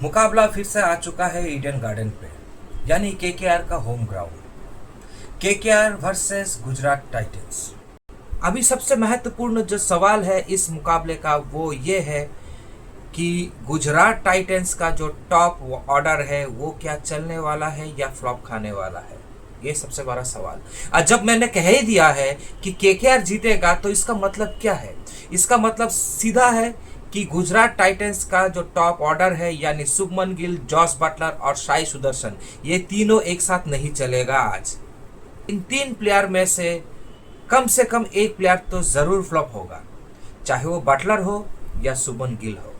मुकाबला फिर से आ चुका है ईडन गार्डन पे, यानी केकेआर का home ground. KKR versus Gujarat Titans. अभी सबसे महत्वपूर्ण जो सवाल है इस मुकाबले का वो ये है कि गुजरात टाइटंस का जो टॉप ऑर्डर है वो क्या चलने वाला है या फ्लॉप खाने वाला है, ये सबसे बड़ा सवाल। जब मैंने कह ही दिया है कि केकेआर जीतेगा तो इसका मतलब क्या है? इसका मतलब सीधा है कि गुजरात टाइटंस का जो टॉप ऑर्डर है यानी शुभमन गिल, जॉस बटलर और साई सुदर्शन, ये तीनों एक साथ नहीं चलेगा आज। इन तीन प्लेयर में से कम एक प्लेयर तो जरूर फ्लॉप होगा, चाहे वो बटलर हो या शुभमन गिल हो।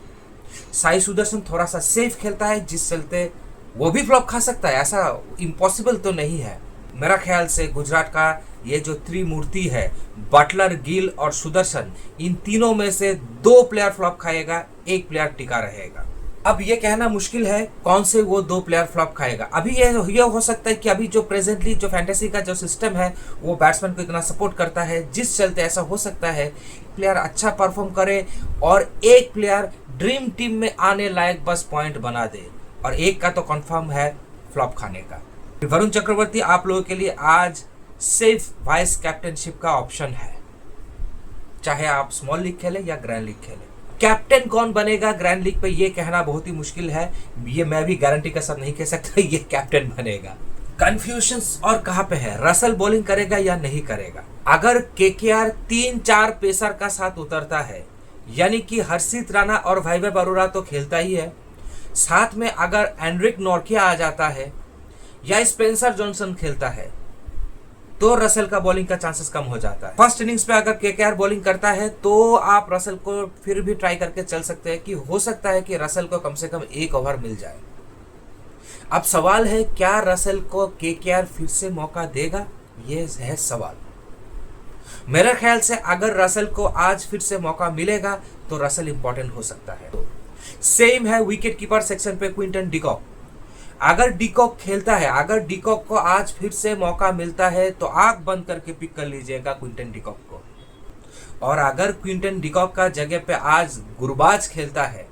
साई सुदर्शन थोड़ा सा सेफ खेलता है, जिस चलते वो भी फ्लॉप खा सकता है, ऐसा इम्पॉसिबल तो नहीं है। मेरा ख्याल से गुजरात का ये जो त्रिमूर्ति है, बटलर, गिल और सुदर्शन, इन तीनों में से दो प्लेयर फ्लॉप खाएगा, एक प्लेयर टिका रहेगा। अब ये कहना मुश्किल है कौन से वो दो प्लेयर फ्लॉप खाएगा। अभी ये हो सकता है कि अभी जो प्रेजेंटली जो फैंटेसी का जो सिस्टम है वो बैट्समैन को इतना सपोर्ट करता है, जिस चलते ऐसा हो सकता है प्लेयर अच्छा परफॉर्म करे और एक प्लेयर ड्रीम टीम में आने लायक बस पॉइंट बना दे, और एक का तो कंफर्म है फ्लॉप खाने का। वरुण चक्रवर्ती आप लोगों के लिए आज सिर्फ वाइस कैप्टनशिप का ऑप्शन है, चाहे आप स्मॉल लीग खेलें या ग्रैंड लीग खेलें। कैप्टन कौन बनेगा ग्रैंड लीग पे ये कहना बहुत ही मुश्किल है, ये मैं भी गारंटी के साथ नहीं कह सकता ये कैप्टन बनेगा। कंफ्यूजन और कहां पे है, रसल बॉलिंग करेगा या नहीं करेगा। अगर केकेआर 3-4 पेसर का साथ उतरता है, यानी कि हर्षित राणा और वैभव अरोड़ा तो खेलता ही है, साथ में अगर एंड्रिक नॉर्किया आ जाता है या स्पेंसर जॉनसन खेलता है तो रसल का बॉलिंग का चांसेस कम हो जाता है। फर्स्ट इनिंग्स पे अगर केकेआर बॉलिंग करता है तो आप रसल को फिर भी ट्राई करके चल सकते हैं कि हो सकता है कि रसल को कम से कम एक ओवर मिल जाए। अब सवाल है क्या रसल को केकेआर फिर से मौका देगा, ये है सवाल। मेरे ख्याल से अगर रसल को आज फिर से मौका मिलेगा तो रसल इंपॉर्टेंट हो सकता है। सेम है विकेट कीपर सेक्शन पे क्विंटन डिकॉक। अगर डिकॉक खेलता है, अगर डिकॉक को आज फिर से मौका मिलता है तो आंख बंद करके पिक कर लीजिएगा क्विंटन डिकॉक को। और अगर क्विंटन डिकॉक का जगह पे आज गुरबाज खेलता है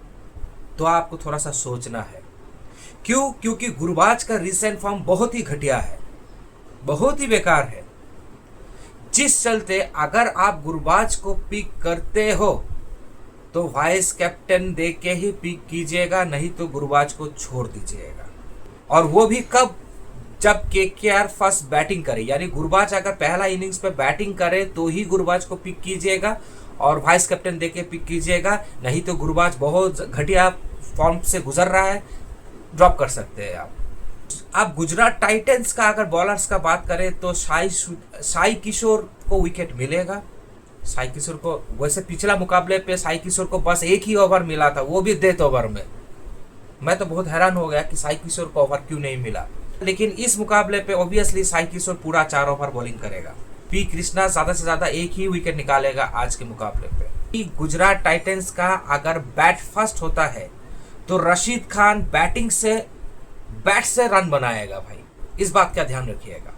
तो आपको थोड़ा सा सोचना है। क्यों? क्योंकि गुरबाज का रिसेंट फॉर्म बहुत ही घटिया है, बहुत ही बेकार है, जिस चलते अगर आप गुरबाज को पिक करते हो तो वाइस कैप्टन दे के ही पिक कीजिएगा, नहीं तो गुरबाज को छोड़ दीजिएगा। और वो भी कब? जब केकेआर फर्स्ट बैटिंग करे, यानी गुरबाज अगर पहला इनिंग्स पे बैटिंग करे तो ही गुरबाज को पिक कीजिएगा और वाइस कैप्टन देके पिक कीजिएगा, नहीं तो गुरबाज बहुत घटिया फॉर्म से गुजर रहा है, ड्रॉप कर सकते हैं आप। अब गुजरात टाइटंस का अगर बॉलर्स का बात करें तो साई किशोर को विकेट मिलेगा। साई किशोर को वैसे पिछला मुकाबले पे साई किशोर को बस एक ही ओवर मिला था, वो भी डेथ ओवर में। मैं तो बहुत हैरान हो गया कि साई किशोर को ओवर क्यों नहीं मिला, लेकिन इस मुकाबले पे ऑब्वियसली साई किशोर पूरा 4 ओवर बॉलिंग करेगा। पी कृष्णा ज्यादा से ज्यादा एक ही विकेट निकालेगा आज के मुकाबले पे। गुजरात टाइटंस का अगर बैट फर्स्ट होता है तो रशीद खान बैट से रन बनाएगा भाई, इस बात का ध्यान रखिएगा।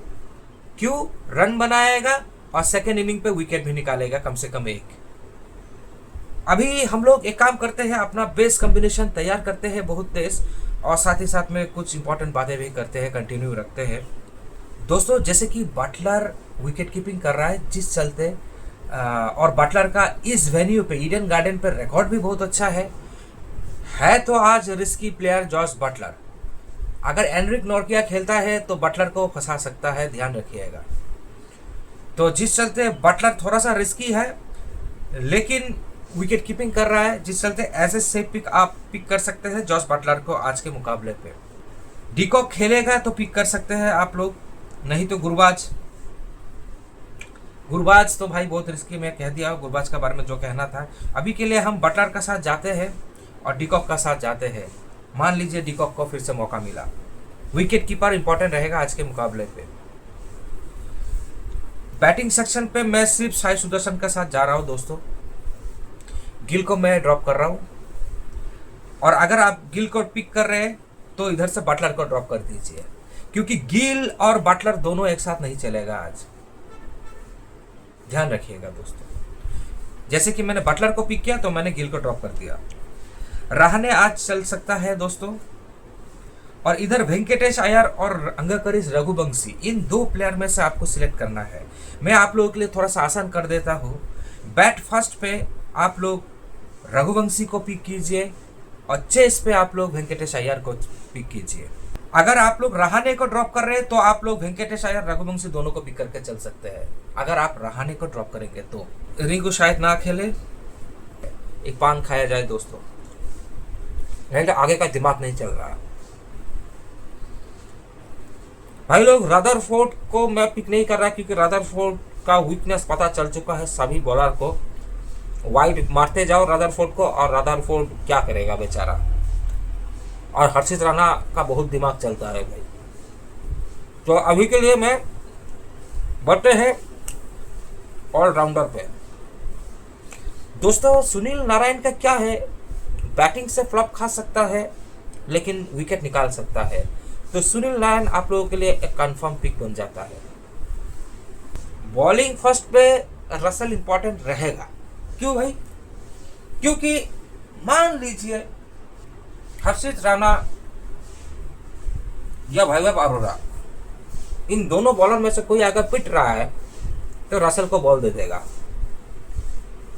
क्यों रन बनाएगा? और सेकेंड इनिंग पे विकेट भी निकालेगा कम से कम एक। अभी हम लोग एक काम करते हैं, अपना बेस कॉम्बिनेशन तैयार करते हैं बहुत तेज, और साथ ही साथ में कुछ इंपॉर्टेंट बातें भी करते हैं, कंटिन्यू रखते हैं दोस्तों। जैसे कि बटलर विकेट कीपिंग कर रहा है, जिस चलते और बटलर का इस वेन्यू पे ईडन गार्डन पे रिकॉर्ड भी बहुत अच्छा है तो आज रिस्की प्लेयर जॉस बटलर। अगर एंड्रिक नॉर्किया खेलता है तो बटलर को फंसा सकता है, ध्यान रखिएगा। तो जिस चलते बटलर थोड़ा सा रिस्की है, लेकिन विकेट कीपिंग कर रहा है, जिस चलते ऐसे सेफ पिक आप पिक कर सकते हैं जॉस बटलर को आज के मुकाबले पे। डिकॉक खेलेगा तो पिक कर सकते हैं आप लोग, नहीं तो गुरबाज तो भाई बहुत रिस्की, मैं कह दिया गुरबाज के बारे में जो कहना था। अभी के लिए हम बटलर का साथ जाते हैं और डिकॉक का साथ जाते हैं। मान लीजिए डिकॉक को फिर से मौका मिला, विकेट कीपर इंपॉर्टेंट रहेगा आज के मुकाबले पे। बैटिंग सेक्शन पे मैं सिर्फ साई सुदर्शन का साथ जा रहा हूं दोस्तों, गिल को मैं ड्रॉप कर रहा हूं। और अगर आप गिल को पिक कर रहे हैं तो इधर से बटलर को ड्रॉप कर दीजिए, क्योंकि गिल और बटलर दोनों एक साथ नहीं चलेगा आज, ध्यान रखिएगा दोस्तों। जैसे कि मैंने बटलर को पिक किया तो मैंने गिल को ड्रॉप कर दिया। रहाणे आज चल सकता है दोस्तों, और इधर वेंकटेश अय्यर और अंगकरिस रघुवंशी, इन दो प्लेयर में से आपको सिलेक्ट करना है। मैं आप लोगों के लिए थोड़ा सा आसान कर देता हूँ। बैट फर्स्ट पे आप लोग रघुवंशी को पिक कीजिए और चेस पे आप लोग वेंकटेश अय्यर को पिक कीजिए। अगर आप लोग रहाणे को ड्रॉप कर रहे हैं तो आप लोग वेंकटेश अय्यर रघुवंशी दोनों को पिक करके चल सकते हैं। अगर आप रहाणे को ड्रॉप करेंगे तो रिंकू शायद ना खेले, एक पान खाया जाए दोस्तों, नहीं तो आगे का दिमाग नहीं चल रहा। भाई लोग रदरफोर्ड को मैं पिक नहीं कर रहा क्योंकि रदरफोर्ड का वीकनेस पता चल चुका है सभी बॉलर को। वाइड मारते जाओ रदरफोर्ड को, और रदरफोर्ड क्या करेगा बेचारा। और हर्षित राणा का बहुत दिमाग चलता है भाई। तो अभी के लिए मैं बढ़ते हैं ऑलराउंडर पे। दोस्तों सुनील नारायण का क्या है, बैटिंग से फ्लॉप खा सकता है लेकिन विकेट निकाल सकता है। तो सुनील नारायण आप लोगों के लिए एक कंफर्म पिक बन जाता है। बॉलिंग फर्स्ट पे रसल इंपॉर्टेंट रहेगा। क्यों भाई? क्योंकि मान लीजिए हर्षित राणा या वैभव अरोड़ा, इन दोनों बॉलर में से कोई अगर पिट रहा है तो रसल को बॉल दे देगा,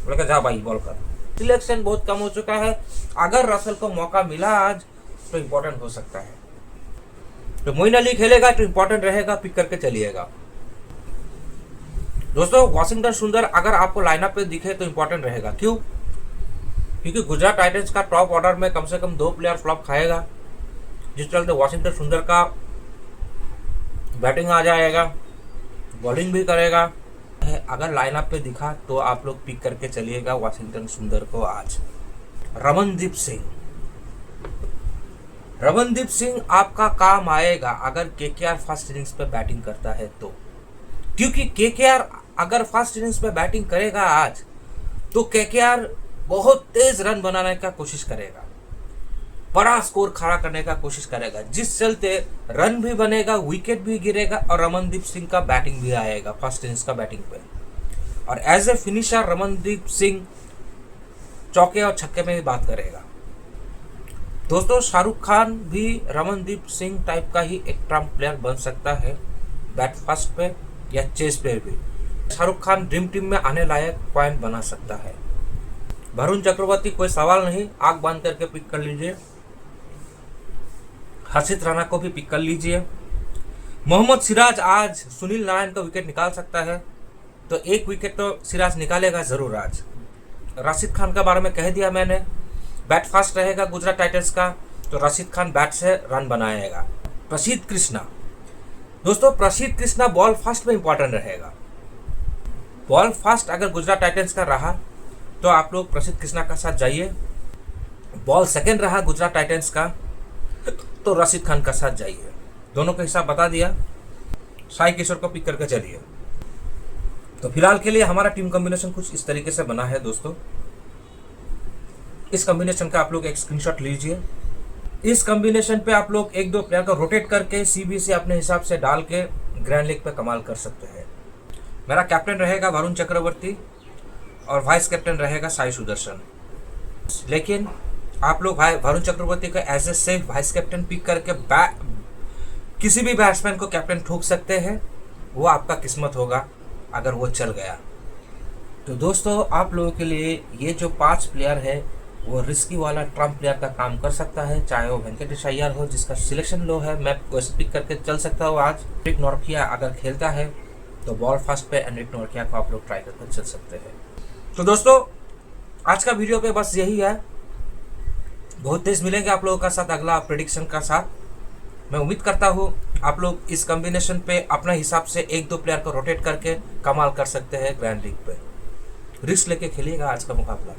बोलेगा जा भाई बॉल कर। सिलेक्शन बहुत कम हो चुका है। अगर रसल को मौका मिला आज तो इंपॉर्टेंट हो सकता है। तो मोइन अली खेलेगा तो इंपॉर्टेंट रहेगा, पिक करके चलिएगा। दोस्तों वाशिंगटन सुंदर अगर आपको लाइनअप पे दिखे तो इंपॉर्टेंट रहेगा। क्यों? क्योंकि गुजरात टाइटंस का टॉप ऑर्डर में कम से कम 2 प्लेयर फ्लॉप खाएगा, जिस चलते वाशिंगटन सुंदर का बैटिंग आ जाएगा, बॉलिंग भी करेगा। अगर लाइनअप पे दिखा तो आप लोग पिक करके चलिएगा वाशिंगटन सुंदर को आज। रमनदीप सिंह, रमनदीप सिंह आपका काम आएगा अगर केकेआर फर्स्ट इनिंग्स पे बैटिंग करता है तो। क्योंकि केकेआर अगर फर्स्ट इनिंग्स पे बैटिंग करेगा आज तो केकेआर बहुत तेज रन बनाने का कोशिश करेगा, बड़ा स्कोर खड़ा करने का कोशिश करेगा, जिस चलते रन भी बनेगा, विकेट भी गिरेगा और रमनदीप सिंह का बैटिंग भी आएगा फर्स्ट इनिंग्स का बैटिंग पे। और as a finisher Ramandeep Singh चौके और छक्के में भी बात करेगा। दोस्तों शाहरुख खान भी रमनदीप सिंह टाइप का ही एक ट्रम्प प्लेयर बन सकता है बैट फर्स्ट पे या चेस पे भी। शाहरुख खान ड्रीम टीम में आने लायक पॉइंट बना सकता है। वरुण चक्रवर्ती कोई सवाल नहीं, आग बांध करके पिक कर लीजिए। हर्षित राणा को भी पिक कर लीजिए। मोहम्मद सिराज आज सुनील नारायण का विकेट निकाल सकता है, तो एक विकेट तो सिराज निकालेगा जरूर आज। राशिद खान के बारे में कह दिया मैंने, बैट फास्ट रहेगा गुजरात टाइटंस का, तो राशिद खान बैट से रन बनाएगा। प्रसिद्ध कृष्णा, दोस्तों प्रसिद्ध कृष्णा बॉल फास्ट में इंपॉर्टेंट रहेगा। बॉल फास्ट अगर गुजरात टाइटंस का रहा तो आप लोग प्रसिद्ध कृष्णा का साथ जाइए। बॉल सेकंड रहा गुजरात टाइटंस का तो राशिद खान का साथ जाइए। दोनों का हिसाब बता दिया, साई किशोर को पिक करके चलिए। तो फिलहाल के लिए हमारा टीम कॉम्बिनेशन कुछ इस तरीके से बना है दोस्तों। इस कॉम्बिनेशन का आप लोग एक स्क्रीनशॉट लीजिए। इस कॉम्बिनेशन पे आप लोग 1-2 प्लेयर को रोटेट करके सीबीसी अपने हिसाब से डाल के ग्रैंड लीग पे कमाल कर सकते हैं। मेरा कैप्टन रहेगा वरुण चक्रवर्ती और वाइस कैप्टन रहेगा साई सुदर्शन। लेकिन आप लोग वरुण चक्रवर्ती को as a safe vice captain pick करके किसी भी बैट्समैन को कैप्टन ठोक सकते हैं, वो आपका किस्मत होगा अगर वो चल गया। तो दोस्तों आप लोगों के लिए ये जो 5 प्लेयर है वो रिस्की वाला ट्रम्प प्लेयर का काम कर सकता है, चाहे वो वेंकटेश अय्यर हो जिसका सिलेक्शन लो है, मैं वैसे पिक करके चल सकता हूँ आज। एनरिक नॉर्किया अगर खेलता है तो बॉल फास्ट पे एनरिक नॉर्किया को आप लोग ट्राई करके चल सकते हैं। तो दोस्तों आज का वीडियो पे बस यही है। बहुत तेज मिलेंगे आप लोगों का साथ अगला प्रेडिक्शन का साथ। मैं उम्मीद करता हूँ आप लोग इस कॉम्बिनेशन पे अपने हिसाब से 1-2 प्लेयर को रोटेट करके कमाल कर सकते हैं ग्रैंड लीग पे। रिस्क लेके खेलिएगा आज का मुकाबला।